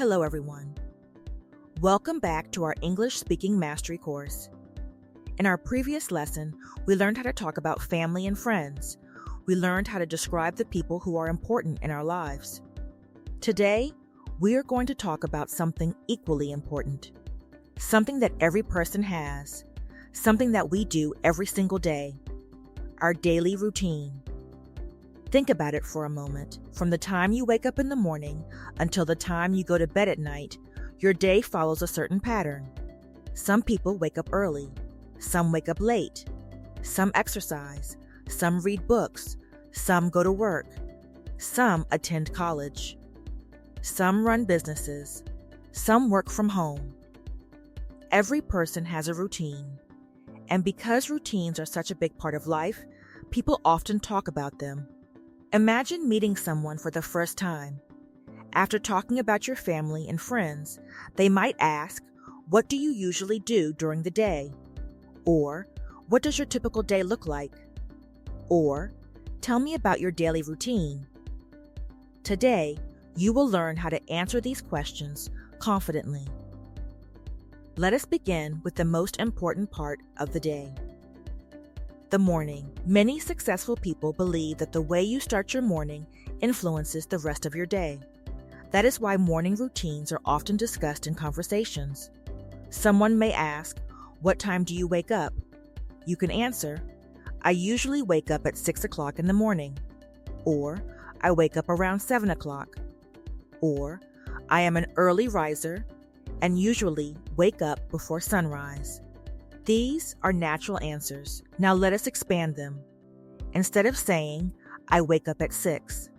Hello, everyone. Welcome back to our English Speaking Mastery course. In our previous lesson, we learned how to talk about family and friends. We learned how to describe the people who are important in our lives. Today, we are going to talk about something equally important, something that every person has, something that we do every single day, our daily routine. Think about it for a moment. From the time you wake up in the morning until the time you go to bed at night, your day follows a certain pattern. Some people wake up early. Some wake up late. Some exercise. Some read books. Some go to work. Some attend college. Some run businesses. Some work from home. Every person has a routine. And because routines are such a big part of life, people often talk about them. Imagine meeting someone for the first time. After talking about your family and friends, they might ask, "What do you usually do during the day?" Or, "What does your typical day look like?" Or, "Tell me about your daily routine." Today, you will learn how to answer these questions confidently. Let us begin with the most important part of the day. The morning. Many successful people believe that the way you start your morning influences the rest of your day. That is why morning routines are often discussed in conversations. Someone may ask, "What time do you wake up?" You can answer, "I usually wake up at 6 o'clock in the morning." Or, "I wake up around 7 o'clock." Or, "I am an early riser and usually wake up before sunrise." These are natural answers. Now let us expand them. Instead of saying, "I wake up at 6,"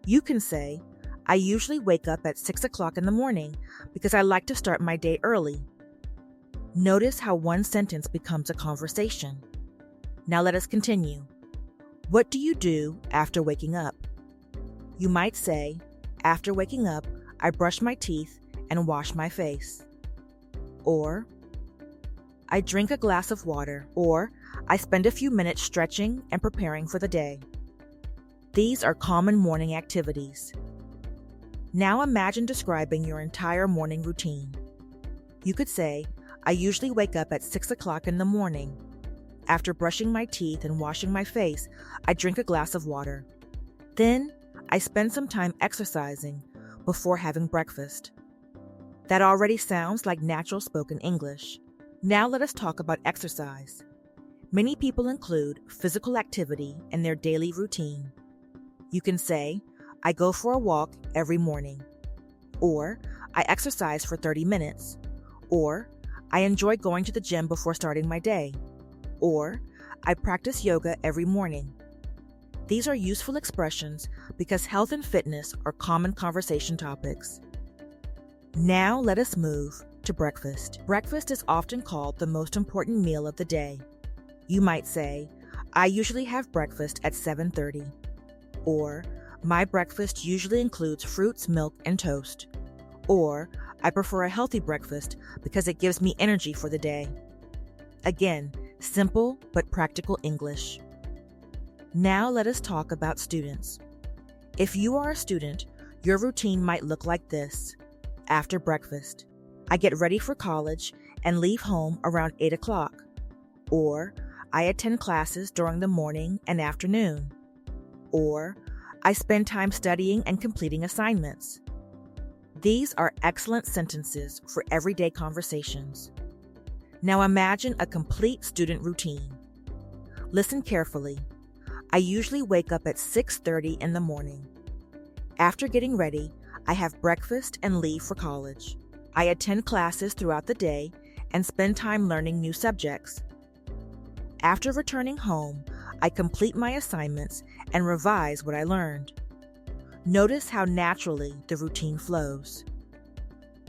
you can say, "I usually wake up at 6 o'clock in the morning because I like to start my day early." Notice how one sentence becomes a conversation. Now let us continue. What do you do after waking up? You might say, "After waking up, I brush my teeth and wash my face." Or, "I drink a glass of water," or "I spend a few minutes stretching and preparing for the day." These are common morning activities. Now imagine describing your entire morning routine. You could say, "I usually wake up at 6 o'clock in the morning. After brushing my teeth and washing my face, I drink a glass of water. Then, I spend some time exercising before having breakfast." That already sounds like natural spoken English. Now let us talk about exercise. Many people include physical activity in their daily routine. You can say, "I go for a walk every morning." Or, "I exercise for 30 minutes." Or, "I enjoy going to the gym before starting my day." Or, "I practice yoga every morning." These are useful expressions because health and fitness are common conversation topics. Now let us move to breakfast. Breakfast is often called the most important meal of the day. You might say, "I usually have breakfast at 7:30. Or, "My breakfast usually includes fruits, milk, and toast." Or, "I prefer a healthy breakfast because it gives me energy for the day." Again, simple but practical English. Now let us talk about students. If you are a student, your routine might look like this. After breakfast, I get ready for college and leave home around 8 o'clock. Or, I attend classes during the morning and afternoon. Or, I spend time studying and completing assignments. These are excellent sentences for everyday conversations. Now imagine a complete student routine. Listen carefully. I usually wake up at 6:30 in the morning. After getting ready, I have breakfast and leave for college. I attend classes throughout the day and spend time learning new subjects. After returning home, I complete my assignments and revise what I learned. Notice how naturally the routine flows.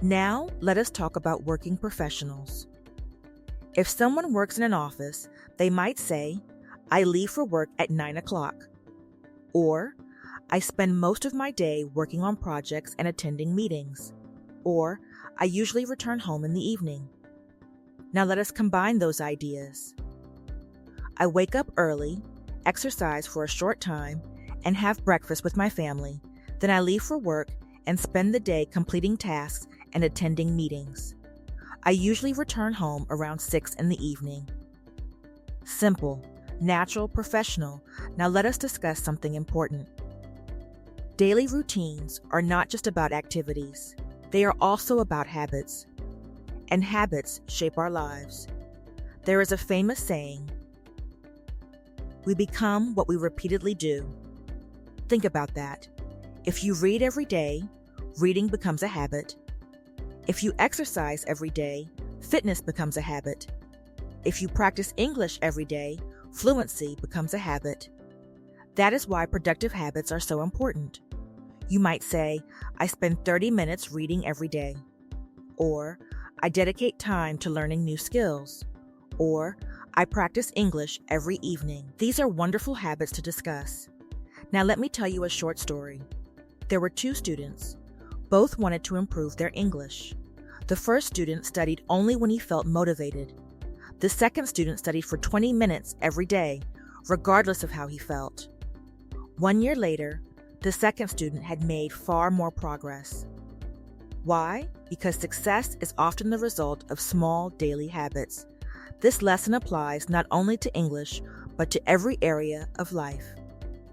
Now, let us talk about working professionals. If someone works in an office, they might say, "I leave for work at 9 o'clock. Or, "I spend most of my day working on projects and attending meetings." Or, "I usually return home in the evening." Now let us combine those ideas. I wake up early, exercise for a short time, and have breakfast with my family. Then I leave for work and spend the day completing tasks and attending meetings. I usually return home around 6 in the evening. Simple, natural, professional. Now let us discuss something important. Daily routines are not just about activities. They are also about habits. And habits shape our lives. There is a famous saying, "We become what we repeatedly do." Think about that. If you read every day, reading becomes a habit. If you exercise every day, fitness becomes a habit. If you practice English every day, fluency becomes a habit. That is why productive habits are so important. You might say, "I spend 30 minutes reading every day." Or, "I dedicate time to learning new skills." Or, "I practice English every evening." These are wonderful habits to discuss. Now let me tell you a short story. There were two students. Both wanted to improve their English. The first student studied only when he felt motivated. The second student studied for 20 minutes every day, regardless of how he felt. 1 year later, the second student had made far more progress. Why? Because success is often the result of small daily habits. This lesson applies not only to English, but to every area of life.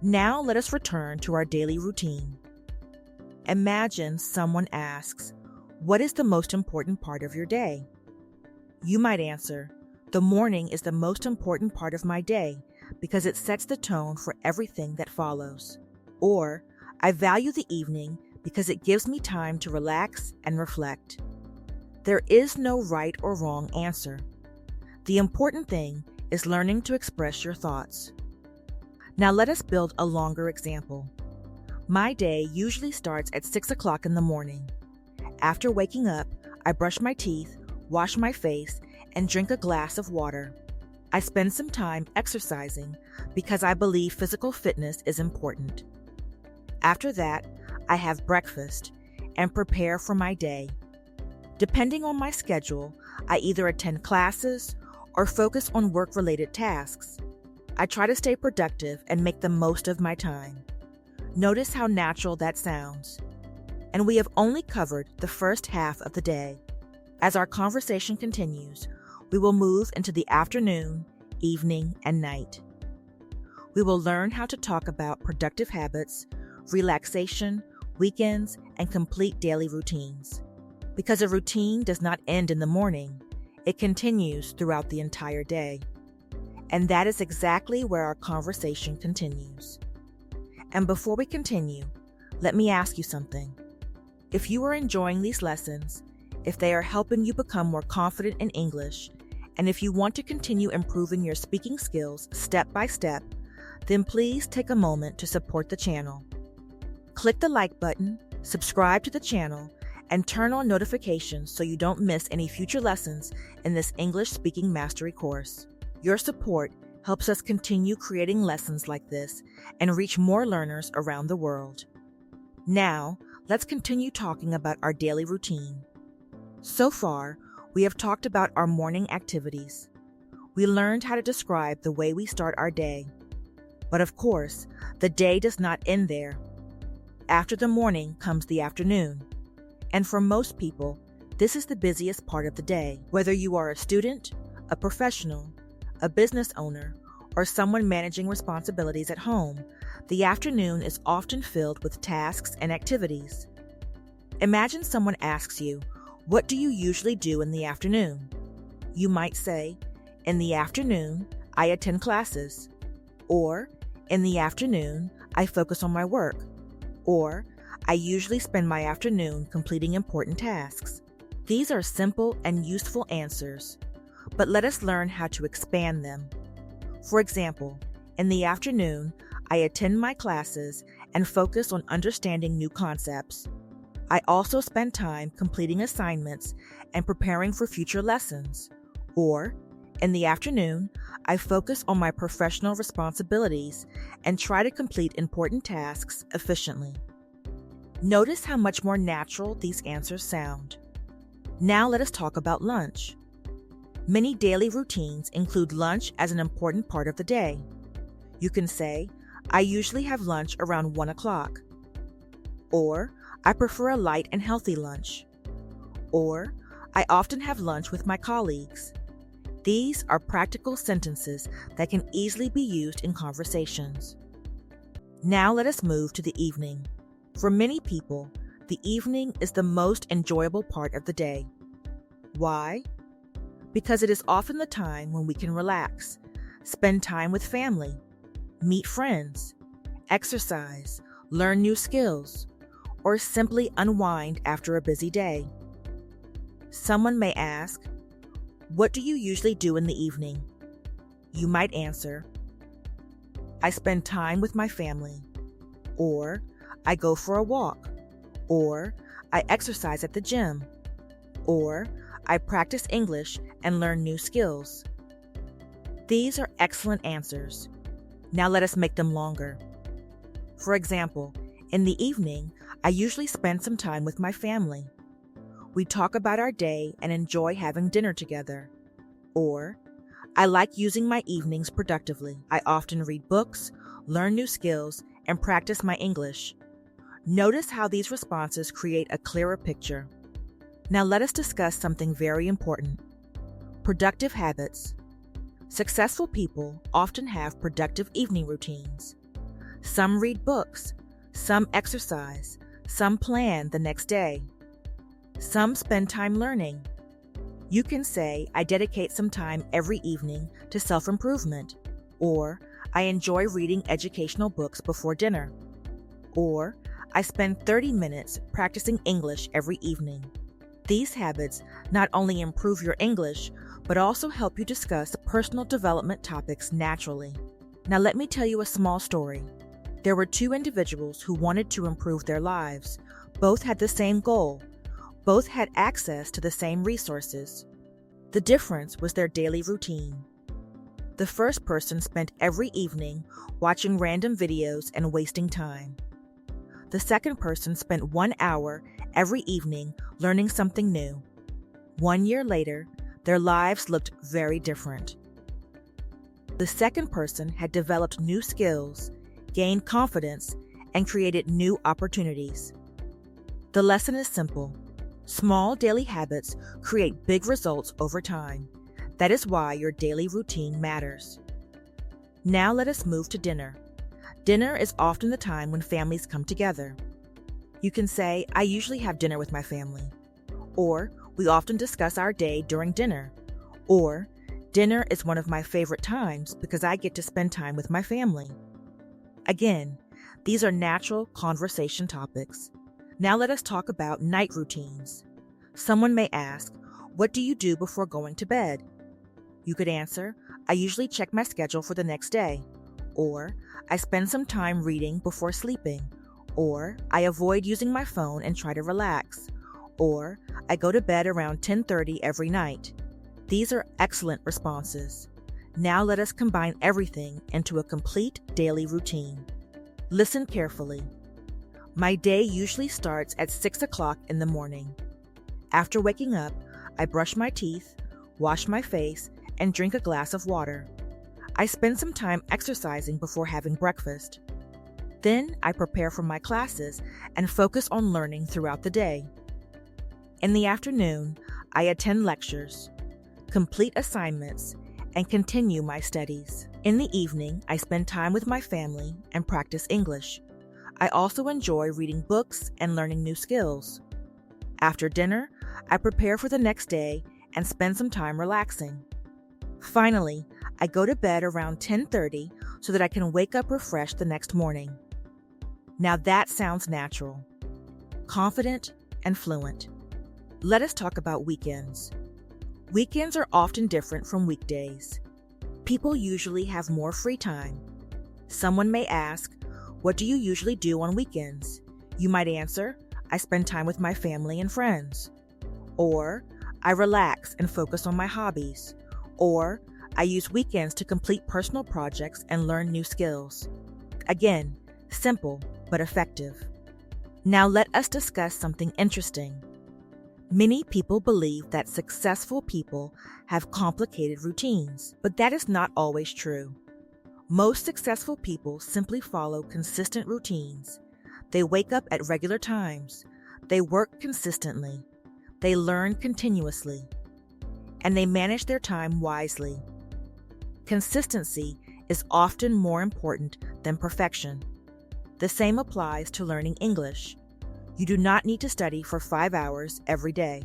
Now let us return to our daily routine. Imagine someone asks, "What is the most important part of your day?" You might answer, "The morning is the most important part of my day because it sets the tone for everything that follows." Or, "I value the evening because it gives me time to relax and reflect." There is no right or wrong answer. The important thing is learning to express your thoughts. Now let us build a longer example. My day usually starts at 6 o'clock in the morning. After waking up, I brush my teeth, wash my face, and drink a glass of water. I spend some time exercising because I believe physical fitness is important. After that, I have breakfast and prepare for my day. Depending on my schedule, I either attend classes or focus on work-related tasks. I try to stay productive and make the most of my time. Notice how natural that sounds. And we have only covered the first half of the day. As our conversation continues, we will move into the afternoon, evening, and night. We will learn how to talk about productive habits, relaxation, weekends, and complete daily routines. Because a routine does not end in the morning, it continues throughout the entire day. And that is exactly where our conversation continues. And before we continue, let me ask you something. If you are enjoying these lessons, if they are helping you become more confident in English, and if you want to continue improving your speaking skills step by step, then please take a moment to support the channel. Click the like button, subscribe to the channel, and turn on notifications so you don't miss any future lessons in this English speaking mastery course. Your support helps us continue creating lessons like this and reach more learners around the world. Now, let's continue talking about our daily routine. So far, we have talked about our morning activities. We learned how to describe the way we start our day. But of course, the day does not end there. After the morning comes the afternoon. And for most people, this is the busiest part of the day. Whether you are a student, a professional, a business owner, or someone managing responsibilities at home, the afternoon is often filled with tasks and activities. Imagine someone asks you, "What do you usually do in the afternoon?" You might say, "In the afternoon, I attend classes." Or, "In the afternoon, I focus on my work." Or, "I usually spend my afternoon completing important tasks." These are simple and useful answers, but let us learn how to expand them. For example, in the afternoon, I attend my classes and focus on understanding new concepts. I also spend time completing assignments and preparing for future lessons. Or, in the afternoon, I focus on my professional responsibilities and try to complete important tasks efficiently. Notice how much more natural these answers sound. Now let us talk about lunch. Many daily routines include lunch as an important part of the day. You can say, "I usually have lunch around 1 o'clock." Or, I prefer a light and healthy lunch. Or, I often have lunch with my colleagues. These are practical sentences that can easily be used in conversations. Now let us move to the evening. For many people, the evening is the most enjoyable part of the day. Why? Because it is often the time when we can relax, spend time with family, meet friends, exercise, learn new skills, or simply unwind after a busy day. Someone may ask, "What do you usually do in the evening?" You might answer, "I spend time with my family," or "I go for a walk," or "I exercise at the gym," or "I practice English and learn new skills." These are excellent answers. Now let us make them longer. For example, in the evening, I usually spend some time with my family. We talk about our day and enjoy having dinner together. Or, I like using my evenings productively. I often read books, learn new skills, and practice my English. Notice how these responses create a clearer picture. Now let us discuss something very important: productive habits. Successful people often have productive evening routines. Some read books, some exercise, some plan the next day. Some spend time learning. You can say, "I dedicate some time every evening to self-improvement," or "I enjoy reading educational books before dinner," or "I spend 30 minutes practicing English every evening." These habits not only improve your English, but also help you discuss personal development topics naturally. Now let me tell you a small story. There were two individuals who wanted to improve their lives. Both had the same goal. Both had access to the same resources. The difference was their daily routine. The first person spent every evening watching random videos and wasting time. The second person spent 1 hour every evening learning something new. 1 year later, their lives looked very different. The second person had developed new skills, gained confidence, and created new opportunities. The lesson is simple. Small daily habits create big results over time. That is why your daily routine matters. Now let us move to dinner. Dinner is often the time when families come together. You can say, "I usually have dinner with my family," or "We often discuss our day during dinner," or "Dinner is one of my favorite times because I get to spend time with my family." Again, these are natural conversation topics. Now let us talk about night routines. Someone may ask, "What do you do before going to bed?" You could answer, "I usually check my schedule for the next day," or "I spend some time reading before sleeping," or "I avoid using my phone and try to relax," or "I go to bed around 10:30 every night." These are excellent responses. Now let us combine everything into a complete daily routine. Listen carefully. My day usually starts at 6 o'clock in the morning. After waking up, I brush my teeth, wash my face, and drink a glass of water. I spend some time exercising before having breakfast. Then I prepare for my classes and focus on learning throughout the day. In the afternoon, I attend lectures, complete assignments, and continue my studies. In the evening, I spend time with my family and practice English. I also enjoy reading books and learning new skills. After dinner, I prepare for the next day and spend some time relaxing. Finally, I go to bed around 10:30 so that I can wake up refreshed the next morning. Now that sounds natural, confident, and fluent. Let us talk about weekends. Weekends are often different from weekdays. People usually have more free time. Someone may ask, "What do you usually do on weekends?" You might answer, "I spend time with my family and friends." Or, "I relax and focus on my hobbies." Or, "I use weekends to complete personal projects and learn new skills." Again, simple but effective. Now let us discuss something interesting. Many people believe that successful people have complicated routines, but that is not always true. Most successful people simply follow consistent routines. They wake up at regular times. They work consistently. They learn continuously. And they manage their time wisely. Consistency is often more important than perfection. The same applies to learning English. You do not need to study for 5 hours every day,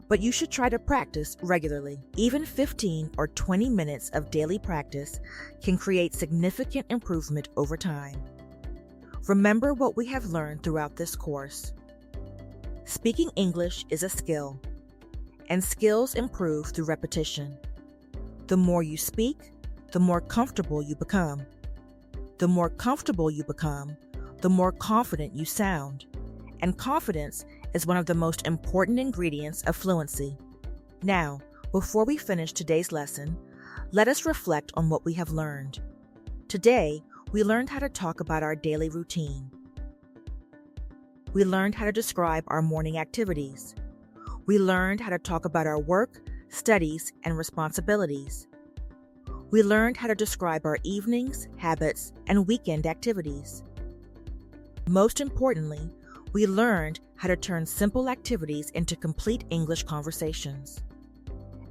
but you should try to practice regularly. Even 15 or 20 minutes of daily practice can create significant improvement over time. Remember what we have learned throughout this course. Speaking English is a skill, and skills improve through repetition. The more you speak, the more comfortable you become. The more comfortable you become, the more confident you sound. And confidence is one of the most important ingredients of fluency. Now, before we finish today's lesson, let us reflect on what we have learned. Today, we learned how to talk about our daily routine. We learned how to describe our morning activities. We learned how to talk about our work, studies, and responsibilities. We learned how to describe our evenings, habits, and weekend activities. Most importantly, we learned how to turn simple activities into complete English conversations.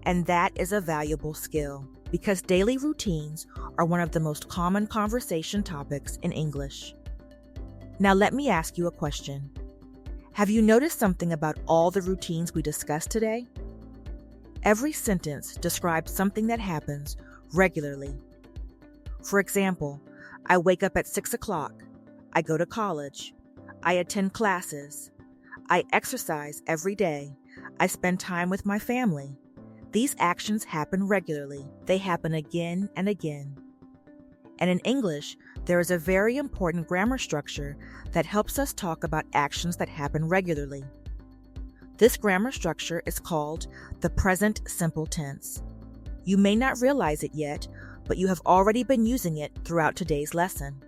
And that is a valuable skill, because daily routines are one of the most common conversation topics in English. Now let me ask you a question. Have you noticed something about all the routines we discussed today? Every sentence describes something that happens regularly. For example, I wake up at 6 o'clock. I go to college. I attend classes. I exercise every day. I spend time with my family. These actions happen regularly. They happen again and again. And in English, there is a very important grammar structure that helps us talk about actions that happen regularly. This grammar structure is called the present simple tense. You may not realize it yet, but you have already been using it throughout today's lesson.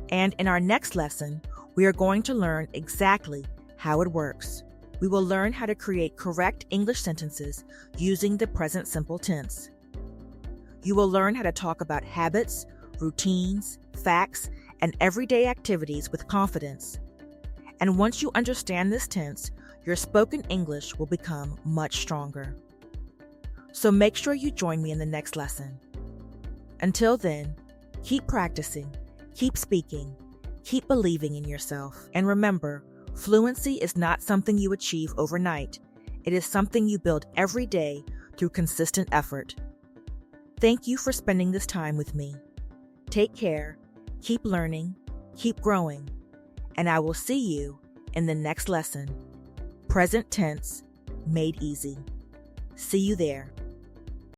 And in our next lesson, we are going to learn exactly how it works. We will learn how to create correct English sentences using the present simple tense. You will learn how to talk about habits, routines, facts, and everyday activities with confidence. And once you understand this tense, your spoken English will become much stronger. So make sure you join me in the next lesson. Until then, keep practicing, keep speaking, keep believing in yourself. And remember, fluency is not something you achieve overnight. It is something you build every day through consistent effort. Thank you for spending this time with me. Take care, keep learning, keep growing, and I will see you in the next lesson. Present tense, made easy. See you there.